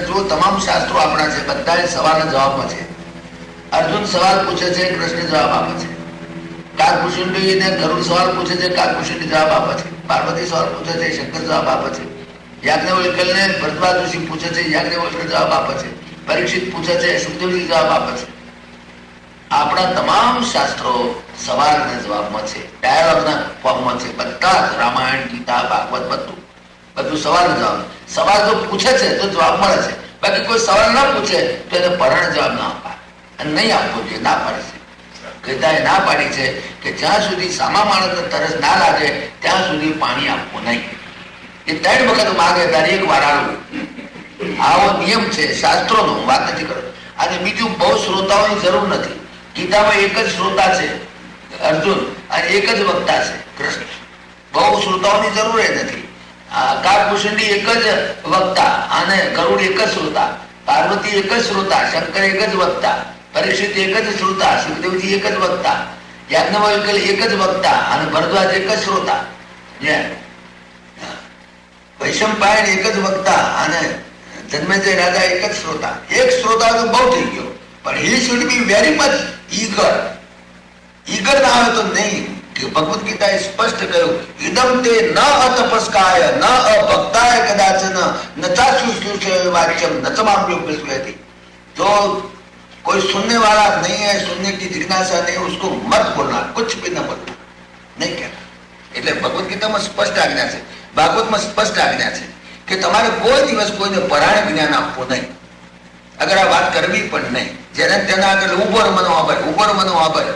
જો તમામ શાસ્ત્રો આપણા છે, બધા સવાલના જવાબમાં છે. અર્જુન સવાલ પૂછે છે, કૃષ્ણ જવાબ આપે છે. કાકભૂષુંડી ને ગરુડ સવાલ પૂછે છે, કાકભૂષુંડી જવાબ આપે છે. પાર્વતી સવાલ પૂછે છે, શંકર જવાબ આપે છે. યાજ્ઞવલ્ક્ય ને ભરદ્વાજ ઋષિ પૂછે છે, યાજ્ઞવલ્ક્ય જવાબ આપે છે. પરીક્ષિત પૂછે છે, સુખદેવજી જવાબ આપે છે. આપણા તમામ શાસ્ત્રો સવાલના જવાબમાં છે, ડાયલોગના ફોર્મમાં છે. બધા જ રામાયણ, ગીતા, ભાગવત બધું સવાલનો જવાબ. સવાલ જો પૂછે છે તો જવાબ મળે છે. બાકી કોઈ સવાલ ના પૂછે તો એને પરાણે જવાબ ના અપાય અને નહીં આપવો જોઈએ, ના પાડે છે. ગીતાએ ના પાડી છે કે જ્યાં સુધી સામા માણસને તરસ ના લાગે ત્યાં સુધી પાણી આપવું નહીં. એ 3 વખત માગે ત્યારે 1 વાર આવું. આવો નિયમ છે શાસ્ત્રોનો, હું વાત નથી કરતો. અને બીજું, બહુ શ્રોતાઓની જરૂર નથી. ગીતામાં એક જ શ્રોતા છે અર્જુન, અને એક જ વક્તા છે કૃષ્ણ. બહુ શ્રોતાઓની જરૂર નથી. કાકભૂષુંડી એક જ વક્તા અને ગરુડ એક જ શ્રોતા, પાર્વતી એક જ શ્રોતા, શંકર એક જ વક્તા, પરીક્ષિત એક જ શ્રોતા, સુખદેવજી એક જ વક્તા, યાજ્ઞવલ્ક્ય એક જ વક્તા અને ભરદ્વાજ એક જ શ્રોતા, વૈશંપાયન એક જ વક્તા અને જન્મેજય રાજા એક જ શ્રોતા. એક શ્રોતા તો બહુ થઈ ગયો, પણ he should be very much eager. Eager ના આવે તો નહીં. ભગવદ્ ગીતાએ સ્પષ્ટ કહ્યું, ઇદમ તે ન અતપસ્કાય ન અભક્તાય કદાચન ન ચાશુષ્યુષ વાચ્યમ ન ચમામ્યો વિસ્મયતિ. जो कोई सुनने वाला नहीं है, सुनने की जिज्ञासा नहीं, उसको मत बोलना, कुछ भी न बोलना, नहीं कहना. એટલે ભગવદ્ ગીતામાં સ્પષ્ટ આજ્ઞા છે, ભાગવતમાં સ્પષ્ટ આજ્ઞા છે કે તમારે કોઈ દિવસ કોઈને પરાણે જ્ઞાન આપવું નહીં. અગર આ વાત કરવી પણ નહીં. જેને તેના આગળ ઉભો રમવાનો વાપર.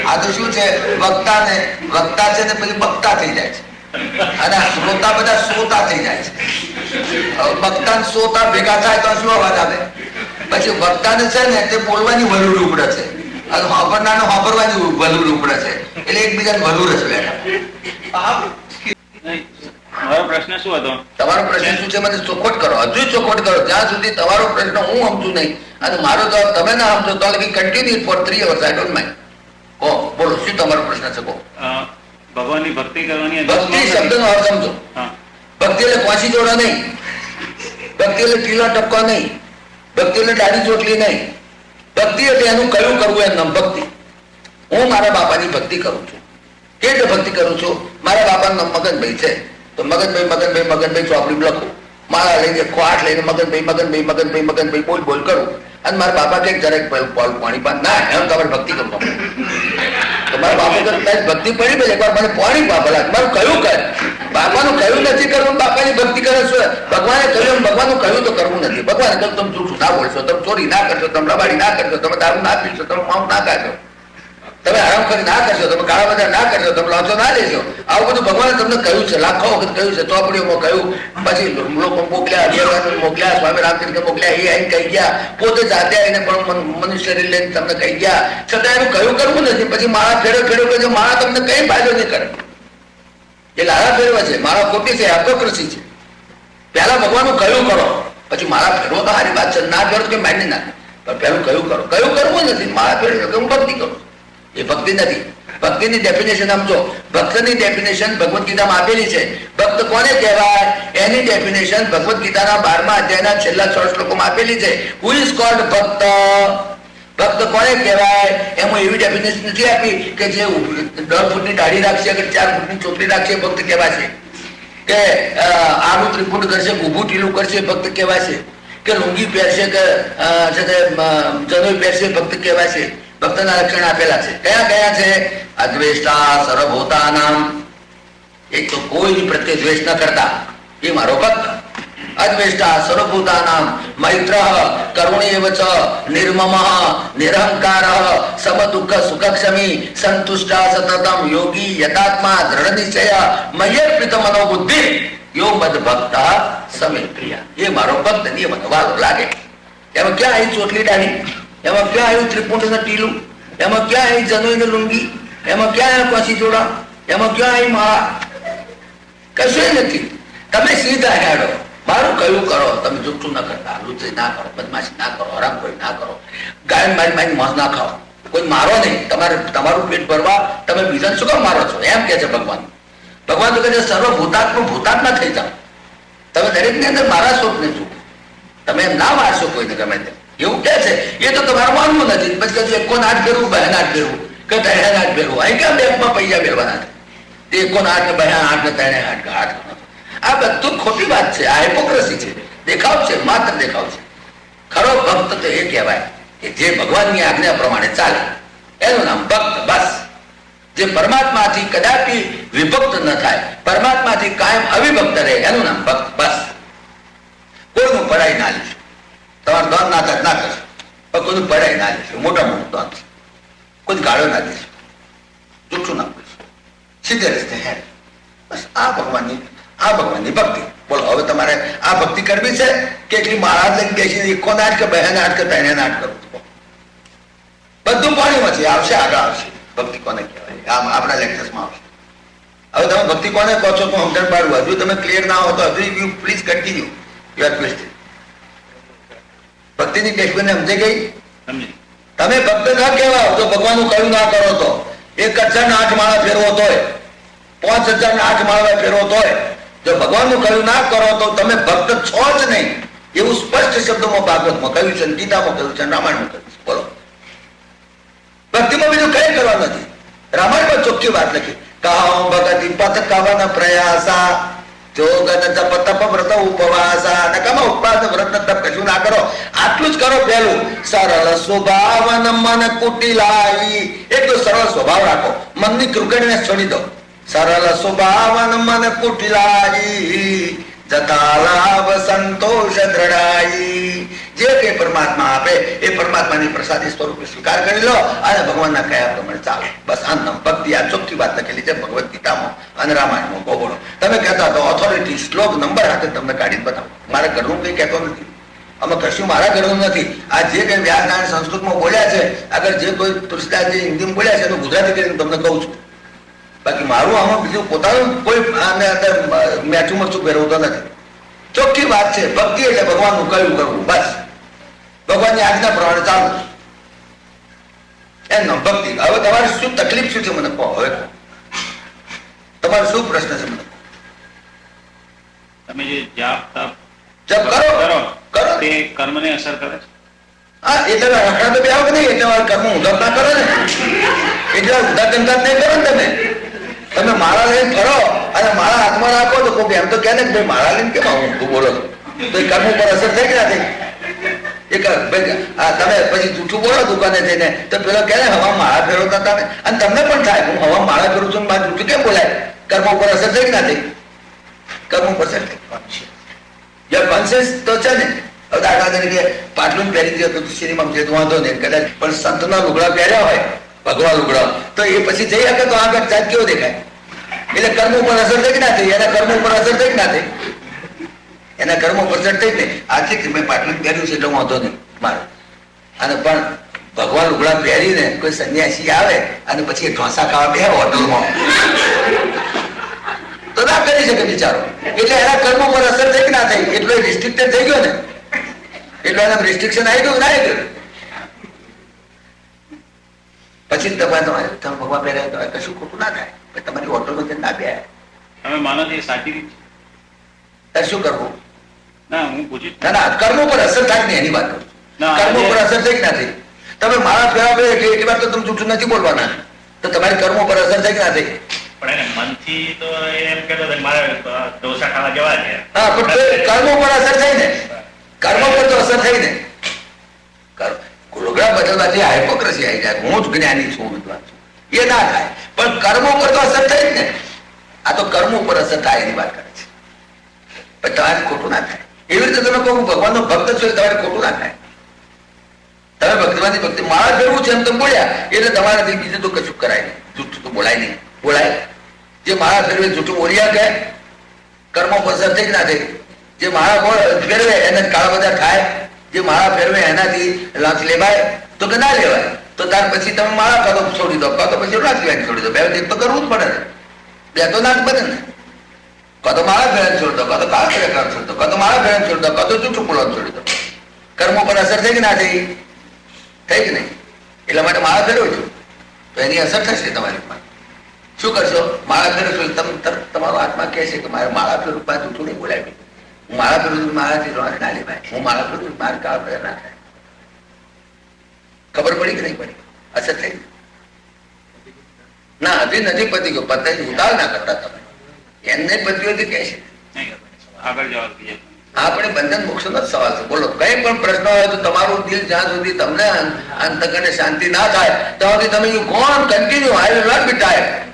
આ તો શું છે, વક્તા છે ને પછી બક્તા થઈ જાય છે, અને શ્રોતા બધા શ્રોતા થઈ જાય છે. વક્તા શ્રોતા ભેગા થાય તો શું અવાજ આવે? પછી વક્તાને છે ને તે બોલવાની વલુડ ઉપડે છે અને વાપરનારને વાપરવાની વલુડ ઉપડે છે, એટલે એકબીજાને વલુડ જ બેઠા. મારો પ્રશ્ન શું હતો? તમારો પ્રશ્ન શું છે મને ચોખવટ કરો, હજુ ચોખવટ કરો. જ્યાં સુધી તમારો પ્રશ્ન હું સમજુ નહીં અને મારો જવાબ તમે ના સમજો તો continue for 3 hours, I don't mind. કહો, બોલો, શું તમારો પ્રશ્ન છે? કહો. ભગવાનની ભક્તિ કરવાની, ભક્તિ શબ્દનો અર્થ સમજો. ભક્તિ એટલે પાંચી જોડા નહીં, ભક્તિ એટલે ટીલા ટપકા નહીં, ભક્તિ એટલે દાઢી ચોટલી નહીં. ભક્તિ એટલે એનું કયું કરવું એમ નામ ભક્તિ. હું મારા બાપાની ભક્તિ કરું છું. કેવી રીતે ભક્તિ કરું છું? મારા બાપાનું નામ મગનભાઈ છે તો મગનભાઈ ચોપડી લખું, માળા લઈને ખોટ લઈને મગનભાઈ બોલ કરું, અને મારા બાપા કઈક જરાક પાણી પાન ના એમ તમારે ભક્તિ કરું. તમારા બાપા ભક્તિ પડી ગઈ, એકવાર મને પાણી બાપા મારું કયું કર, બાપાનું કયું નથી કરવું, બાપાની ભક્તિ કરે છે. ભગવાને કહ્યું, ભગવાનનું કહ્યું તો કરવું નથી. ભગવાને કહ્યું તમે જૂઠું ના બોલશો, તમે ચોરી ના કરશો, તમે રબાડી ના કરશો, તમે દારૂ ના પીશો, તમે માઉન્ટ ના કાઢશો, તમે આરામ કરી ના કરશો, તમે કાળા બજાર ના કરશો, તમે લોચો ના લેશો. આવું બધું ભગવાને તમને કહ્યું છે, લાખો વખત કહ્યું છે, ચોપડીઓમાં કહ્યું. પછી લોકો મોકલ્યા, સ્વામી રામચંદ્ર મોકલ્યા, એ આઈને કહી ગયા, પોતે જાતે આવીને પણ મનુષ્ય લઈને તમને કહી ગયા, છતાં એનું કયું કરવું નથી. પછી માળા ફેરવ કે માળા તમને કઈ ફાયદો નહીં કરે. એ લારા ફેરવે છે, માળા ખોટી છે, હિપોક્રેસી છે. પહેલા ભગવાનનું કયું કરો, પછી માળા ફેરવો તો સારી વાત છે, ના ફેરવો કે માની ના, પણ પહેલું કયું કરો. કયું કરવું નથી, માળા ફેરવે કે હું ભક્તિ કરું. એ ભક્તિ નથી. ભક્તિની ડેફિનેશન સમજો. ભક્તની ડેફિનેશન ભગવદ્ ગીતામાં આપેલી છે. ભક્ત કોને કહેવાય એની ડેફિનેશન ભગવદ્ ગીતાના 12મા અધ્યાયના છેલ્લા 6 શ્લોકોમાં આપેલી છે. હુ ઇઝ કોલ્ડ ભક્ત? ભક્ત કોને કહેવાય એમાં એવી ડેફિનેશન નથી આપી કે જે 10 ફૂટની દાઢી રાખશે કે 4 ફૂટની ચોટલી રાખશે ભક્ત કહેવાશે, કે આનું ત્રિપુટ કરશે, ઊભું ટીલું કરશે ભક્ત કહેવાશે, કે લુંગી પહેરશે કે જનોઈ પહેરશે ભક્ત કહેવાશે. ભક્તના લક્ષણ આપેલા છે. કયા કયા છે? અદ્વેષ્ટા સર્વભૂતાનામ, એક તો કોઈ પ્રત્યે દ્વેષ ન કરતા, એ મારો ભક્ત. અદ્વેષ્ટા સર્વભૂતાનામ મૈત્રઃ કરુણેવ ચ નિર્મમઃ નિરહંકારઃ સમદુઃખ સુખક્ષમી સંતુષ્ટા સતતમ યોગી યથાત્મા દ્રઢ નિશ્ચય મય્યર્પિત મનોબુદ્ધિ યો મદ ભક્ત સમે પ્રિય. એ મારો ભક્ત ને એ મને વાલો લાગે. એમાં ક્યાં આવી ચોટલી દાઢી, એમાં ક્યાં આવ્યું ત્રિપુંડ ને ટીલું, એમાં ક્યાં આવી જનોઈ ને લુંગી, એમાં ક્યાં આવ્યા પાછી જોડા, એમાં ક્યાં આવી માળા? કશું નથી. તમે સીધા હેડો, મારું કયું કરો. તમે જુઠ્ઠું ના કરતા, લુચ્ચી ના કરો, બદમાશી ના કરો, હરામખોરી ના કરો, ગાય મારી મોજ ના ખાઓ, કોઈ મારો નહીં. તમારું પેટ ભરવા તમે બીજાને શું કામ મારો છો? એમ કે છે ભગવાન. ભગવાન તો કહે છે સર્વભૂતાત્મા ભૂતાત્મા થઈ જાઓ. તમે દરેકની અંદર મારા સ્વરૂપને જુઓ. તમે એમ ના મારશો કોઈને ગમે તેમ એવું કે છે એ તો તમારું માનવું નથી. પછી કશું એકો નાટ ફેરવું, બે નાટ ફેરવું કે ત્રણે નાટ ફેરવું. અહીં ક્યાં બેંકમાં પૈસા ફેરવાના છે? એકો નાટ ને બે આઠ ને ત્રણે આઠ. આ બધું ખોટી વાત છે. આ હિપોક્રેસી છે, દેખાવ છે, માત્ર દેખાવ છે. ખરો ભક્ત તો એ કહેવાય કે જે ભગવાનની આજ્ઞા પ્રમાણે ચાલે, એનું નામ ભક્ત. બસ જે પરમાત્માથી કદાપી વિભક્ત ન થાય, પરમાત્માથી કાયમ અવિભક્ત રહે, એનું નામ ભક્ત. બસ કોઈનું પડાઈ ના લેશે. તમારું દોન ના થાય ના કરશે, પણ કોઈનું પડાઈ ના લેશે. મોટા મોટું દોન છે, કોઈ ગાળો ના દેશે, જૂઠું ના બોલશે, સીધે રસ્તે હે. બસ આ ભગવાનની ભક્તિ. બોલો હવે તમારે આ ભક્તિ કરવી છે કે એટલી મહારાજ લઈને બેસીને એકો નાટ કે બહેન નાટ કે તેને નાટ કરવું? બધું પાણીમાં છે, આવશે, આગળ આવશે. ભક્તિ કોને કહેવાય આમ આપણા લેક્ચર્સમાં આવશે. હવે તમે ભક્તિ કોને કહો છો તો સમજણ પાડવું. હજુ તમે ક્લિયર ના હો તો હજુ you please continue you are question. ભક્તિની ટેસ્ટને સમજે ગઈ? તમે ભક્ત ના કહેવાઓ તો ભગવાનનું કયું ના કરો તો 1008 માળા ફેરવો તોય, 5008 માળા ફેરવો તોય, જો ભગવાનનું કયું ના કરો તો તમે ભક્ત છો જ નહીં. એવું સ્પષ્ટ શબ્દોમાં ભાગવતમાં કહ્યું છે, ગીતામાં કહ્યું છે, રામાયણમાં કહ્યું છે. બોલો ભક્તિમાં બીજું કઈ કરવા નથી. રામાયણમાં ચોખ્ખી વાત લખી, કામ ભગતિ પથ કવન પ્રયાસા જોગ તપ તપ વ્રત ઉપવાસા. નકામા ઉપવાસ વ્રત તપ કશું ના કરો, આટલું જ કરો. પહેલું સરળ સ્વભાવ મન કુટિલાઈ. એક તો સરળ સ્વભાવ રાખો, મનની ક્રુકડીને છોડી દો. સરળ સ્વભાવ મન કુટિલાઈ જતા લાભ સંતોષ દ્રઢાઈ. જે કે પરમાત્મા આપે એ પરમાત્માની પ્રસાદી સ્વરૂપે સ્વીકાર કરી લો અને ભગવાનના કયા પ્રમાણે ચાલો. બસ આ નામ ભક્તિ. આ ચોખ્ખી વાત લખેલી છે ભગવદ ગીતામાં અને રામાયણમાં. બોલો તમે કહેતા તો ઓથોરિટી શ્લોક નંબર હાથે તમને કાઢીને બતાવો. મારા ઘરનું કઈ કહેતો નથી, અમે કશું મારા ઘરનું નથી. આ જે કઈ વ્યાસનારાયણ સંસ્કૃતમાં બોલ્યા છે, આગળ જે કોઈ તુલસીદાસજી હિન્દીમાં બોલ્યા છે એનું ગુજરાતી કરીને તમને કહું છું. બાકી મારું આમાં બીજું પોતાનું કોઈ આને અંદર મેચું મચું ફેરવતો નથી. ચોખ્ખી વાત છે. ભક્તિ એટલે ભગવાનનું કયું કરવું, બસ ભગવાનની આજ્ઞા પ્રમાણે ચાલવું, એમ ભક્તિ. હવે તમારે શું તકલીફ શું છે મને કહો. હવે તમારો શું પ્રશ્ન છે મને? તમે જે જાપ જપ કરો તે કર્મને અસર કરે છે? હા, એટલે રખડા તો બે આવો નહીં, એટલે મારે કર્મ ઊંધા ના કરો ને, એટલે ઊંધા ગંગા નહીં કરો ને. તમે માળા લઈને ફરો અને માળા હાથમાં રાખો તો કોઈ એમ તો કહે ને કે ભાઈ માળા લઈને કેમ ઊંધું બોલો છો, તો એ કર્મ ઉપર અસર થઈ કે ના થઈ? તમે પછી જૂઠું બોલો દુકાને જઈને તો પેલો કહે ને હવા માળા ફેરવતા હતા ને, અને તમને પણ થાય હું હવા માળા ફેરું છું મારે જૂઠું કેમ બોલાય? કર્મ ઉપર અસર થઈ કે ના થઈ? કર્મ ઉપર અસર થઈ. કોન્શિયસ તો છે ને. હવે દાખલા તરીકે પાટલું પહેરી દે તો સિનેમા જે વાંધો નહીં કદાચ, પણ સંતના લુગડા પહેર્યા હોય, ભગવા લુગડા, તો એ પછી જઈ શકે તો આગળ ચાલ કેવો દેખાય? એટલે કર્મ ઉપર અસર થઈ કે ના થઈ? એના કર્મ ઉપર અસર થઈ કે ના થઈ? એના કર્મ ઉપર અસર થઈ ને. આથી મેં પાટલું પહેર્યું છે એટલે વાંધો નહીં મારે. અને પણ ભગવાન લુગડા પહેરીને કોઈ સંન્યાસી આવે અને પછી ઢોસા ખાવા બે હોટલમાં તો ના કરી શકે બિચારો. એટલે એના કર્મ ઉપર અસર થઈ કે ના થઈ? એટલો રિસ્ટ્રિક્ટેડ થઈ ગયો ને, એટલે એના રિસ્ટ્રિક્શન આવી ગયું ના આવી ગયું. પછી તમારે ભગવાન પહેર્યા તો કશું ખોટું ના થાય. તમારી હોટલમાં ના બે તમે માનો છો એ સાચી રીત છે? શું કરવું? ના હું પૂછું ના કર્મ ઉપર અસર થાય ને એની વાત કરું. કર્મ ઉપર અસર થઈ કે ના થઈ? તમે મારા ફેરવા એટલી વાર તો તમે જૂઠું નથી બોલવાના, તો તમારી કર્મ ઉપર અસર થઈ કે ના થઈ? પણ એને મનથી તો એમ કહેતો મારે ઢોસા ખાવા જવા છે. હા, પણ કર્મ ઉપર અસર થઈ ને, કર્મ ઉપર તો અસર થઈ ને. લુગડા બદલવાથી હાઇપોક્રેસી આવી જાય. હું જ જ્ઞાની છું, વિદ્વાન છું, એ ના થાય. પણ કર્મ ઉપર તો અસર થઈ જ ને. આ તો કર્મ ઉપર અસર થાય એની વાત કરે છે. પણ તમારે ખોટું ના થાય. એવી રીતે તમે કહો ભગવાનનો ભક્ત છો તમારે ખોટું ના થાય. તમે ભક્તિમાંથી ભક્તિ માળા ફેરવું છે એમ તમે બોલ્યા એટલે તમારાથી બીજું તો કશું કરાય નહીં. જૂઠું તો બોલાય નહીં. બોલાય જે માળા ફેરવે જૂઠું બોલ્યા કે કર્મ ઉપર અસર થઈ કે ના થઈ? જે માળા ફેરવે એને કાળા બધા થાય. જે માળા ફેરવે એનાથી લાંચ લેવાય તો કે ના લેવાય? તો ત્યાર પછી તમે માળા કાં તો છોડી દો, કાં તો પછી લાંચ લેવાની છોડી દો. બે તો કરવું જ પડે ને. બે તો ના જ બને ને. કાં તો માળા ફેરવાનું છોડી દો, કાં તો કાળા ફેરવાનું છોડી દો, કાં તો માળા ફેરવાનું છોડી દો, કાં તો જૂઠું બોલવાનું છોડી દો. કર્મ પર અસર થઈ કે ના થઈ? થઈ જ નહીં. એટલા માટે માળા ફેરવો છો તો એની અસર થશે તમારી ઉપર. શું કરશો? માળા ફેરવશો તમે તરત તમારો આત્મા કહે છે કે મારે માળા ફેરવું જૂઠું નહીં બોલાવી, મારા વિરુદ્ધ મારાથી રોજ ના લેવાય. હું મારા વિરુદ્ધ માર કાળ ના થાય. ખબર પડી કે નહીં પડી? અસર થઈ ના? હજી નથી પતી ગયો. પતે ઉતાર ના કરતા તમે. એમને પત્યું કે છે નહીં આગળ જવા દઈએ. આપણે બંધન મોક્ષ નો જ સવાલ છે. બોલો, કઈ પણ પ્રશ્ન હોય તો તમારું દિલ જ્યાં સુધી તમને અંતકરણે શાંતિ ના થાય ત્યાં સુધી તમે you go on continue. I will not be tired.